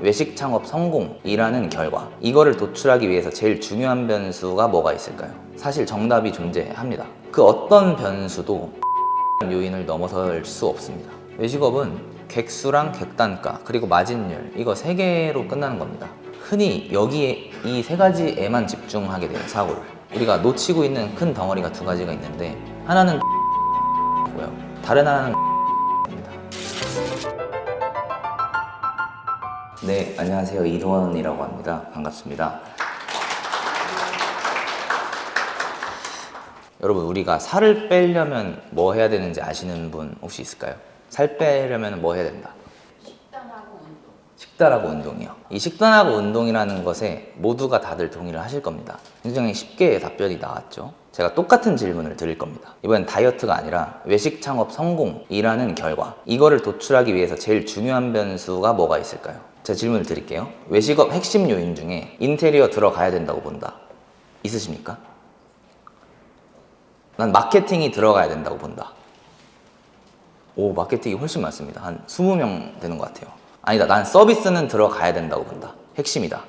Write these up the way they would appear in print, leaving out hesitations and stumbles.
외식 창업 성공이라는 결과, 이거를 도출하기 위해서 제일 중요한 변수가 뭐가 있을까요? 사실 정답이 존재합니다. 그 어떤 변수도 요인을 넘어설 수 없습니다. 외식업은 객수랑 객단가 그리고 마진율, 이거 세 개로 끝나는 겁니다. 흔히 여기에 이 세 가지에만 집중하게 돼요. 사고를 우리가 놓치고 있는 큰 덩어리가 두 가지가 있는데, 하나는 고요, 다른 하나는 입니다. 네, 안녕하세요. 이도원이라고 합니다. 반갑습니다. 여러분, 우리가 살을 빼려면 뭐 해야 되는지 아시는 분 혹시 있을까요? 살 빼려면 뭐 해야 된다? 식단하고 운동. 식단하고 운동이요. 이 식단하고 운동이라는 것에 모두가 다들 동의를 하실 겁니다. 굉장히 쉽게 답변이 나왔죠. 제가 똑같은 질문을 드릴 겁니다. 이번엔 다이어트가 아니라 외식 창업 성공이라는 결과, 이거를 도출하기 위해서 제일 중요한 변수가 뭐가 있을까요? 제가 질문을 드릴게요. 외식업 핵심 요인 중에 인테리어 들어가야 된다고 본다. 있으십니까? 난 마케팅이 들어가야 된다고 본다. 오, 마케팅이 훨씬 많습니다. 한 20명 되는 것 같아요. 아니다, 난 서비스는 들어가야 된다고 본다. 핵심이다.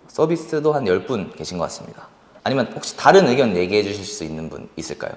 서비스도 한 10분 계신 것 같습니다. 아니면 혹시 다른 의견 얘기해 주실 수 있는 분 있을까요?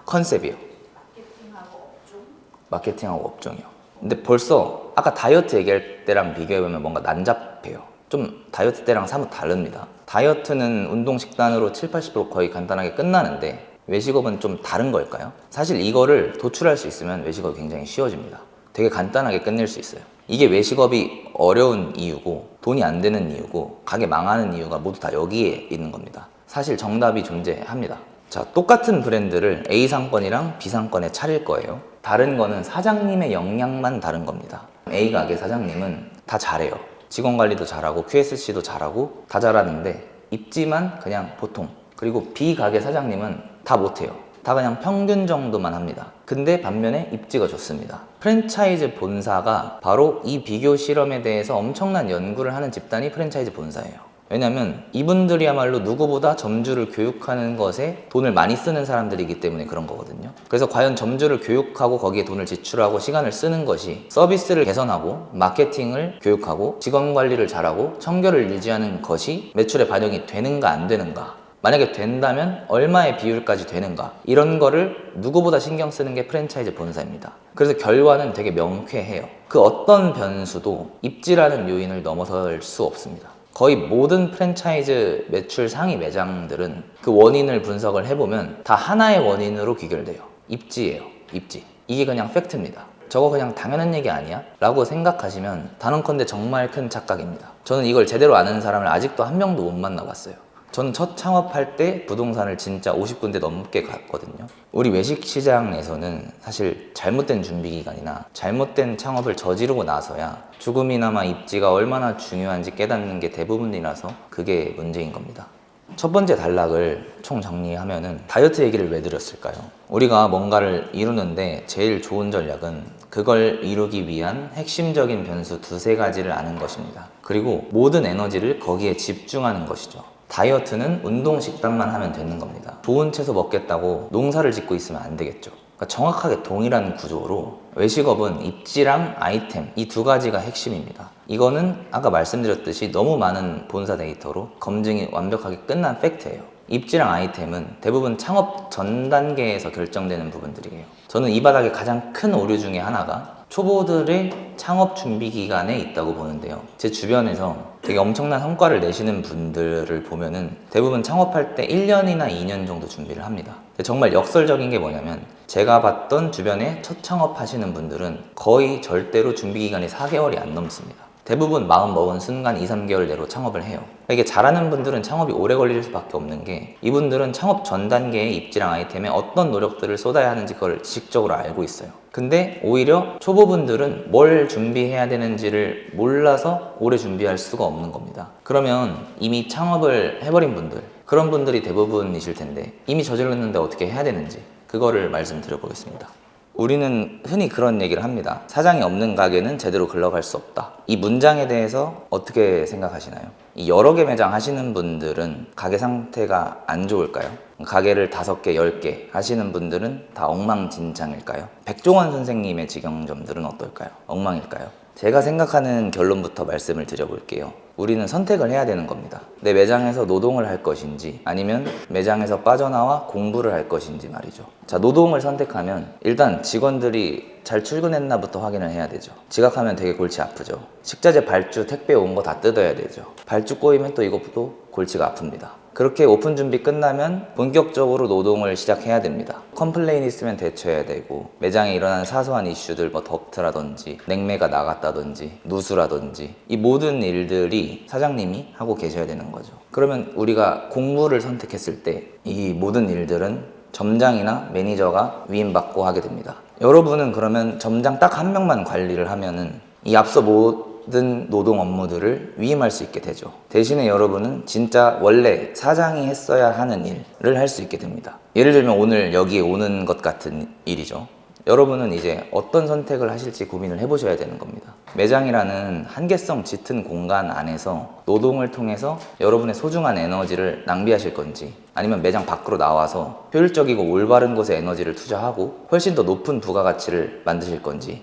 컨셉이요. 마케팅하고 업종. 마케팅하고 업종이요. 근데 벌써 아까 다이어트 얘기할 때랑 비교해보면 뭔가 난잡해요. 좀 다이어트 때랑 사뭇 다릅니다. 다이어트는 운동 식단으로 70~80% 거의 간단하게 끝나는데, 외식업은 좀 다른 걸까요? 사실 이거를 도출할 수 있으면 외식업이 굉장히 쉬워집니다. 되게 간단하게 끝낼 수 있어요. 이게 외식업이 어려운 이유고 돈이 안 되는 이유고 가게 망하는 이유가 모두 다 여기에 있는 겁니다. 사실 정답이 존재합니다. 자, 똑같은 브랜드를 A 상권이랑 B 상권에 차릴 거예요. 다른 거는 사장님의 역량만 다른 겁니다. A 가게 사장님은 다 잘해요. 직원 관리도 잘하고 QSC도 잘하고 다 잘하는데 입지만 그냥 보통. 그리고 B 가게 사장님은 다 못해요. 다 그냥 평균 정도만 합니다. 근데 반면에 입지가 좋습니다. 프랜차이즈 본사가 바로 이 비교 실험에 대해서 엄청난 연구를 하는 집단이 프랜차이즈 본사예요. 왜냐면 이분들이야말로 누구보다 점주를 교육하는 것에 돈을 많이 쓰는 사람들이기 때문에 그런 거거든요. 그래서 과연 점주를 교육하고 거기에 돈을 지출하고 시간을 쓰는 것이 서비스를 개선하고 마케팅을 교육하고 직원 관리를 잘하고 청결을 유지하는 것이 매출에 반영이 되는가 안 되는가, 만약에 된다면 얼마의 비율까지 되는가, 이런 거를 누구보다 신경 쓰는 게 프랜차이즈 본사입니다. 그래서 결과는 되게 명쾌해요. 그 어떤 변수도 입지라는 요인을 넘어설 수 없습니다. 거의 모든 프랜차이즈 매출 상위 매장들은 그 원인을 분석을 해보면 다 하나의 원인으로 귀결돼요. 입지예요. 입지. 이게 그냥 팩트입니다. 저거 그냥 당연한 얘기 아니야? 라고 생각하시면 단언컨대 정말 큰 착각입니다. 저는 이걸 제대로 아는 사람을 아직도 한 명도 못 만나봤어요. 저는 첫 창업할 때 부동산을 진짜 50군데 넘게 갔거든요. 우리 외식 시장에서는 사실 잘못된 준비 기간이나 잘못된 창업을 저지르고 나서야 죽음이나마 입지가 얼마나 중요한지 깨닫는 게 대부분이라서 그게 문제인 겁니다. 첫 번째 단락을 총 정리하면은 다이어트 얘기를 왜 드렸을까요? 우리가 뭔가를 이루는데 제일 좋은 전략은 그걸 이루기 위한 핵심적인 변수 2~3가지를 아는 것입니다. 그리고 모든 에너지를 거기에 집중하는 것이죠. 다이어트는 운동 식단만 하면 되는 겁니다. 좋은 채소 먹겠다고 농사를 짓고 있으면 안 되겠죠. 그러니까 정확하게 동일한 구조로 외식업은 입지랑 아이템, 이 2가지가 핵심입니다. 이거는 아까 말씀드렸듯이 너무 많은 본사 데이터로 검증이 완벽하게 끝난 팩트예요. 입지랑 아이템은 대부분 창업 전 단계에서 결정되는 부분들이에요. 저는 이 바닥의 가장 큰 오류 중에 하나가 초보들의 창업 준비 기간에 있다고 보는데요. 제 주변에서 되게 엄청난 성과를 내시는 분들을 보면은 대부분 창업할 때 1년이나 2년 정도 준비를 합니다. 근데 정말 역설적인 게 뭐냐면, 제가 봤던 주변에 첫 창업하시는 분들은 거의 절대로 준비 기간이 4개월이 안 넘습니다. 대부분 마음 먹은 순간 2~3개월 내로 창업을 해요. 이게 잘하는 분들은 창업이 오래 걸릴 수밖에 없는 게, 이분들은 창업 전 단계의 입지랑 아이템에 어떤 노력들을 쏟아야 하는지 그걸 지식적으로 알고 있어요. 근데 오히려 초보분들은 뭘 준비해야 되는지를 몰라서 오래 준비할 수가 없는 겁니다. 그러면 이미 창업을 해버린 분들, 그런 분들이 대부분이실 텐데 이미 저질렀는데 어떻게 해야 되는지 그거를 말씀드려보겠습니다. 우리는 흔히 그런 얘기를 합니다. 사장이 없는 가게는 제대로 굴러갈 수 없다. 이 문장에 대해서 어떻게 생각하시나요? 이 여러 개 매장 하시는 분들은 가게 상태가 안 좋을까요? 가게를 5개, 10개 하시는 분들은 다 엉망진창일까요? 백종원 선생님의 직영점들은 어떨까요? 엉망일까요? 제가 생각하는 결론부터 말씀을 드려볼게요. 우리는 선택을 해야 되는 겁니다. 내 매장에서 노동을 할 것인지 아니면 매장에서 빠져나와 공부를 할 것인지 말이죠. 자, 노동을 선택하면 일단 직원들이 잘 출근했나부터 확인을 해야 되죠. 지각하면 되게 골치 아프죠. 식자재 발주 택배 온 거 다 뜯어야 되죠. 발주 꼬이면 또 이것도 골치가 아픕니다. 그렇게 오픈 준비 끝나면 본격적으로 노동을 시작해야 됩니다. 컴플레인 있으면 대처해야 되고, 매장에 일어나는 사소한 이슈들, 뭐 덕트라든지 냉매가 나갔다든지 누수라든지 이 모든 일들이 사장님이 하고 계셔야 되는 거죠. 그러면 우리가 공부를 선택했을 때 이 모든 일들은 점장이나 매니저가 위임받고 하게 됩니다. 여러분은 그러면 점장 딱 한 명만 관리를 하면은 이 앞서 모든 노동 업무들을 위임할 수 있게 되죠. 대신에 여러분은 진짜 원래 사장이 했어야 하는 일을 할 수 있게 됩니다. 예를 들면 오늘 여기에 오는 것 같은 일이죠. 여러분은 이제 어떤 선택을 하실지 고민을 해보셔야 되는 겁니다. 매장이라는 한계성 짙은 공간 안에서 노동을 통해서 여러분의 소중한 에너지를 낭비하실 건지, 아니면 매장 밖으로 나와서 효율적이고 올바른 곳에 에너지를 투자하고 훨씬 더 높은 부가가치를 만드실 건지.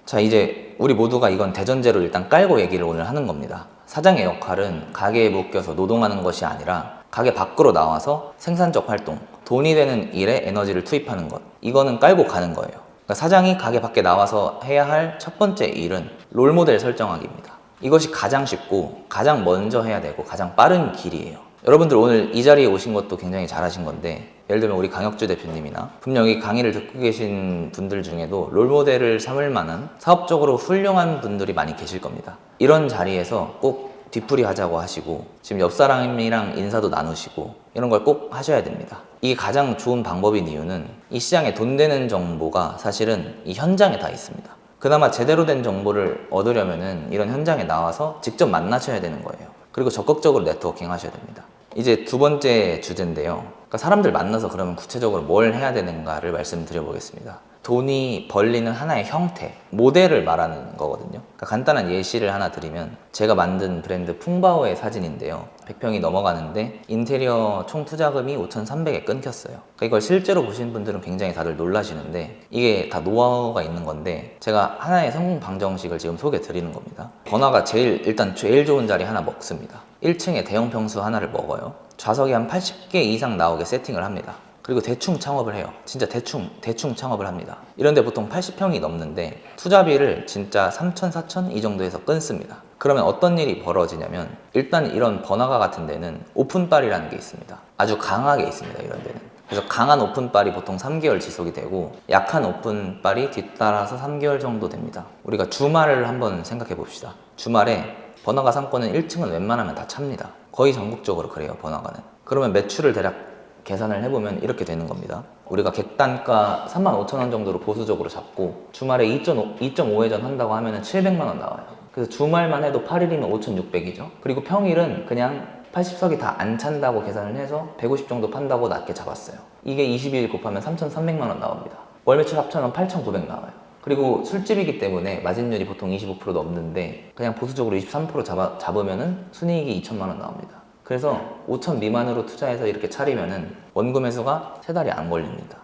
자, 이제 우리 모두가 이건 대전제로 일단 깔고 얘기를 오늘 하는 겁니다. 사장의 역할은 가게에 묶여서 노동하는 것이 아니라 가게 밖으로 나와서 생산적 활동, 돈이 되는 일에 에너지를 투입하는 것, 이거는 깔고 가는 거예요. 그러니까 사장이 가게 밖에 나와서 해야 할 첫 번째 일은 롤모델 설정하기입니다. 이것이 가장 쉽고 가장 먼저 해야 되고 가장 빠른 길이에요. 여러분들 오늘 이 자리에 오신 것도 굉장히 잘하신 건데, 예를 들면 우리 강혁주 대표님이나 분명히 강의를 듣고 계신 분들 중에도 롤모델을 삼을 만한 사업적으로 훌륭한 분들이 많이 계실 겁니다. 이런 자리에서 꼭 뒤풀이 하자고 하시고, 지금 옆 사람이랑 인사도 나누시고 이런 걸 꼭 하셔야 됩니다. 이게 가장 좋은 방법인 이유는 이 시장에 돈 되는 정보가 사실은 이 현장에 다 있습니다. 그나마 제대로 된 정보를 얻으려면은 이런 현장에 나와서 직접 만나셔야 되는 거예요. 그리고 적극적으로 네트워킹 하셔야 됩니다. 이제 두 번째 주제인데요. 그러니까 사람들 만나서 그러면 구체적으로 뭘 해야 되는가를 말씀드려 보겠습니다. 돈이 벌리는 하나의 형태, 모델을 말하는 거거든요. 그러니까 간단한 예시를 하나 드리면, 제가 만든 브랜드 풍바오의 사진인데요. 100평이 넘어가는데 인테리어 총 투자금이 5,300에 끊겼어요. 그러니까 이걸 실제로 보신 분들은 굉장히 다들 놀라시는데, 이게 다 노하우가 있는 건데 제가 하나의 성공 방정식을 지금 소개해 드리는 겁니다. 번화가 일단 제일 좋은 자리 하나 먹습니다. 1층에 대형 평수 하나를 먹어요. 좌석이 한 80개 이상 나오게 세팅을 합니다. 그리고 대충 창업을 해요. 진짜 대충 창업을 합니다. 이런데 보통 80평이 넘는데 투자비를 진짜 3천, 4천 이 정도에서 끊습니다. 그러면 어떤 일이 벌어지냐면, 일단 이런 번화가 같은 데는 오픈빨이라는 게 있습니다. 아주 강하게 있습니다. 이런 데는. 그래서 강한 오픈빨이 보통 3개월 지속이 되고, 약한 오픈빨이 뒤따라서 3개월 정도 됩니다. 우리가 주말을 한번 생각해 봅시다. 주말에 번화가 상권은 1층은 웬만하면 다 찹니다. 거의 전국적으로 그래요, 번화가는. 그러면 매출을 대략 계산을 해보면 이렇게 되는 겁니다. 우리가 객단가 35,000원 정도로 보수적으로 잡고 주말에 2.5회전 한다고 하면 700만 원 나와요. 그래서 주말만 해도 8일이면 5,600이죠. 그리고 평일은 그냥 80석이 다 안 찬다고 계산을 해서 150 정도 판다고 낮게 잡았어요. 이게 22일 곱하면 3,300만 원 나옵니다. 월 매출 합쳐면 8,900 나와요. 그리고 술집이기 때문에 마진율이 보통 25%도 넘는데 그냥 보수적으로 23% 잡으면은 순이익이 2천만 원 나옵니다. 그래서 5천 미만으로 투자해서 이렇게 차리면은 원금 매수가 3달이 안 걸립니다.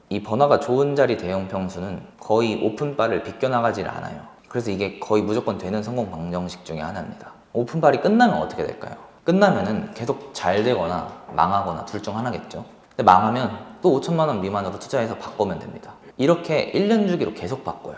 이 번화가 좋은 자리 대형 평수는 거의 오픈바를 비껴나가질 않아요. 그래서 이게 거의 무조건 되는 성공 방정식 중에 하나입니다. 오픈바리 끝나면 어떻게 될까요? 끝나면은 계속 잘 되거나 망하거나 둘 중 하나겠죠. 근데 망하면 또 5천만 원 미만으로 투자해서 바꾸면 됩니다. 이렇게 1년 주기로 계속 바꿔요.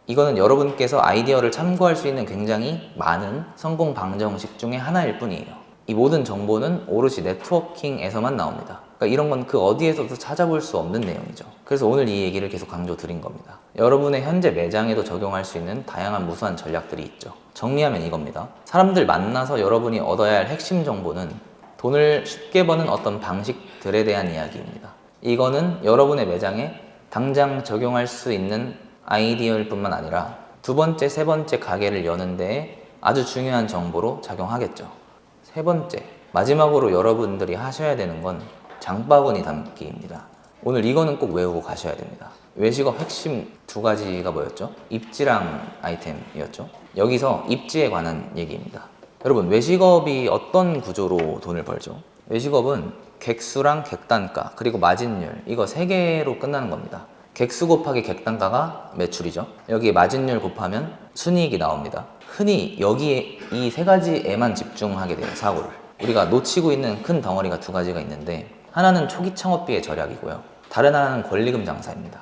이거는 여러분께서 아이디어를 참고할 수 있는 굉장히 많은 성공 방정식 중에 하나일 뿐이에요. 이 모든 정보는 오롯이 네트워킹에서만 나옵니다. 그러니까 이런 건 그 어디에서도 찾아볼 수 없는 내용이죠. 그래서 오늘 이 얘기를 계속 강조 드린 겁니다. 여러분의 현재 매장에도 적용할 수 있는 다양한 무수한 전략들이 있죠. 정리하면 이겁니다. 사람들 만나서 여러분이 얻어야 할 핵심 정보는 돈을 쉽게 버는 어떤 방식들에 대한 이야기입니다. 이거는 여러분의 매장에 당장 적용할 수 있는 아이디어일 뿐만 아니라 두 번째, 세 번째 가게를 여는 데에 아주 중요한 정보로 작용하겠죠. 세 번째, 마지막으로 여러분들이 하셔야 되는 건 장바구니 담기입니다. 오늘 이거는 꼭 외우고 가셔야 됩니다. 외식업 핵심 두 가지가 뭐였죠? 입지랑 아이템이었죠. 여기서 입지에 관한 얘기입니다. 여러분, 외식업이 어떤 구조로 돈을 벌죠? 외식업은 객수랑 객단가 그리고 마진율, 이거 세 개로 끝나는 겁니다. 객수 곱하기 객단가가 매출이죠. 여기에 마진율 곱하면 순이익이 나옵니다. 흔히 여기에 이 세 가지에만 집중하게 돼요, 사고를. 우리가 놓치고 있는 큰 덩어리가 두 가지가 있는데, 하나는 초기 창업비의 절약이고요, 다른 하나는 권리금 장사입니다.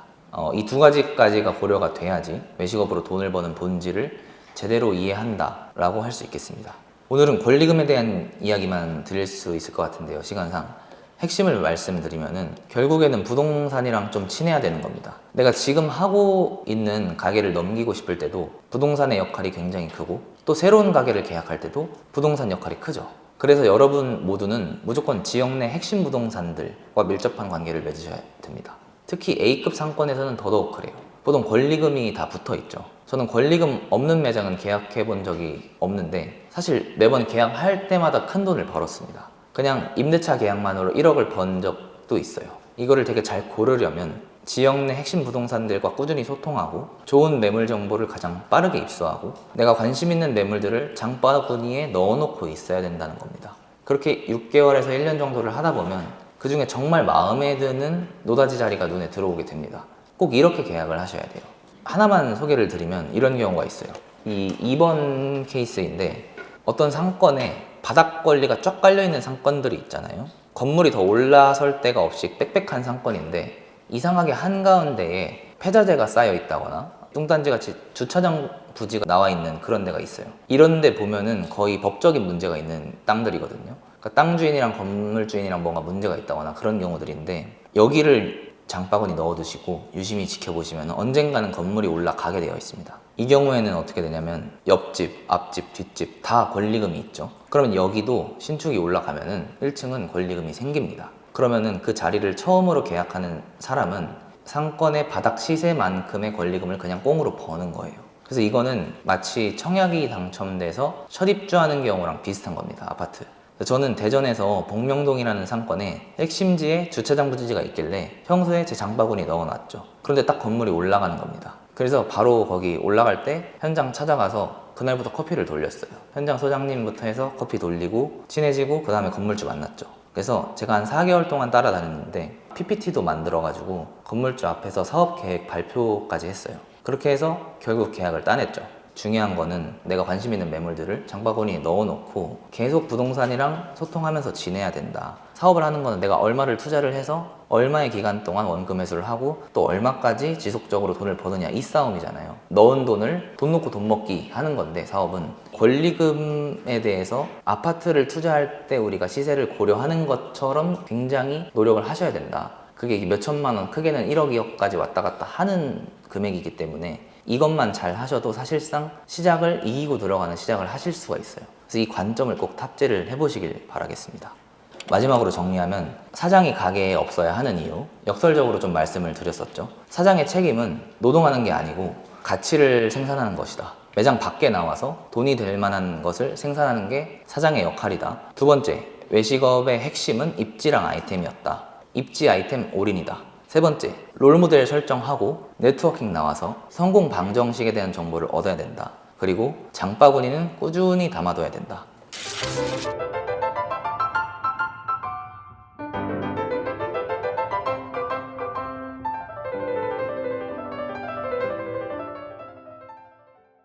이 두 가지까지가 고려가 돼야지 외식업으로 돈을 버는 본질을 제대로 이해한다 라고 할 수 있겠습니다. 오늘은 권리금에 대한 이야기만 드릴 수 있을 것 같은데요, 시간상 핵심을 말씀드리면은 결국에는 부동산이랑 좀 친해야 되는 겁니다. 내가 지금 하고 있는 가게를 넘기고 싶을 때도 부동산의 역할이 굉장히 크고, 또 새로운 가게를 계약할 때도 부동산 역할이 크죠. 그래서 여러분 모두는 무조건 지역 내 핵심 부동산들과 밀접한 관계를 맺으셔야 됩니다. 특히 A급 상권에서는 더더욱 그래요. 보통 권리금이 다 붙어 있죠. 저는 권리금 없는 매장은 계약해 본 적이 없는데, 사실 매번 계약할 때마다 큰 돈을 벌었습니다. 그냥 임대차 계약만으로 1억을 번 적도 있어요. 이거를 되게 잘 고르려면 지역 내 핵심 부동산들과 꾸준히 소통하고, 좋은 매물 정보를 가장 빠르게 입수하고, 내가 관심 있는 매물들을 장바구니에 넣어놓고 있어야 된다는 겁니다. 그렇게 6개월에서 1년 정도를 하다 보면 그 중에 정말 마음에 드는 노다지 자리가 눈에 들어오게 됩니다. 꼭 이렇게 계약을 하셔야 돼요. 하나만 소개를 드리면 이런 경우가 있어요. 이 2번 케이스인데, 어떤 상권에 바닥 권리가 쫙 깔려있는 상권들이 있잖아요. 건물이 더 올라설 데가 없이 빽빽한 상권인데, 이상하게 한가운데에 폐자재가 쌓여 있다거나 뚱딴지같이 주차장 부지가 나와 있는 그런 데가 있어요. 이런 데 보면은 거의 법적인 문제가 있는 땅들이거든요. 그러니까 땅 주인이랑 건물 주인이랑 뭔가 문제가 있다거나 그런 경우들인데, 여기를 장바구니 넣어두시고 유심히 지켜보시면 언젠가는 건물이 올라가게 되어 있습니다. 이 경우에는 어떻게 되냐면 옆집, 앞집, 뒷집 다 권리금이 있죠. 그러면 여기도 신축이 올라가면은 1층은 권리금이 생깁니다. 그러면은 그 자리를 처음으로 계약하는 사람은 상권의 바닥 시세만큼의 권리금을 그냥 꽁으로 버는 거예요. 그래서 이거는 마치 청약이 당첨돼서 첫 입주하는 경우랑 비슷한 겁니다, 아파트. 저는 대전에서 복명동이라는 상권에 핵심지에 주차장 부지가 있길래 평소에 제 장바구니 넣어놨죠. 그런데 딱 건물이 올라가는 겁니다. 그래서 바로 거기 올라갈 때 현장 찾아가서 그날부터 커피를 돌렸어요. 현장 소장님부터 해서 커피 돌리고 친해지고, 그 다음에 건물주 만났죠. 그래서 제가 한 4개월 동안 따라다녔는데 PPT도 만들어가지고 건물주 앞에서 사업계획 발표까지 했어요. 그렇게 해서 결국 계약을 따냈죠. 중요한 거는 내가 관심 있는 매물들을 장바구니에 넣어놓고 계속 부동산이랑 소통하면서 지내야 된다. 사업을 하는 거는 내가 얼마를 투자를 해서 얼마의 기간 동안 원금 회수를 하고 또 얼마까지 지속적으로 돈을 버느냐, 이 싸움이잖아요. 넣은 돈을 돈 놓고 돈 먹기 하는 건데, 사업은 권리금에 대해서 아파트를 투자할 때 우리가 시세를 고려하는 것처럼 굉장히 노력을 하셔야 된다. 그게 몇 천만 원, 크게는 1억, 2억까지 왔다 갔다 하는 금액이기 때문에 이것만 잘 하셔도 사실상 시작을 이기고 들어가는 시작을 하실 수가 있어요. 그래서 이 관점을 꼭 탑재를 해보시길 바라겠습니다. 마지막으로 정리하면, 사장이 가게에 없어야 하는 이유, 역설적으로 좀 말씀을 드렸었죠. 사장의 책임은 노동하는 게 아니고 가치를 생산하는 것이다. 매장 밖에 나와서 돈이 될 만한 것을 생산하는 게 사장의 역할이다. 두 번째, 외식업의 핵심은 입지랑 아이템이었다. 입지 아이템 올인이다. 세 번째, 롤모델 설정하고 네트워킹 나와서 성공 방정식에 대한 정보를 얻어야 된다. 그리고 장바구니는 꾸준히 담아둬야 된다.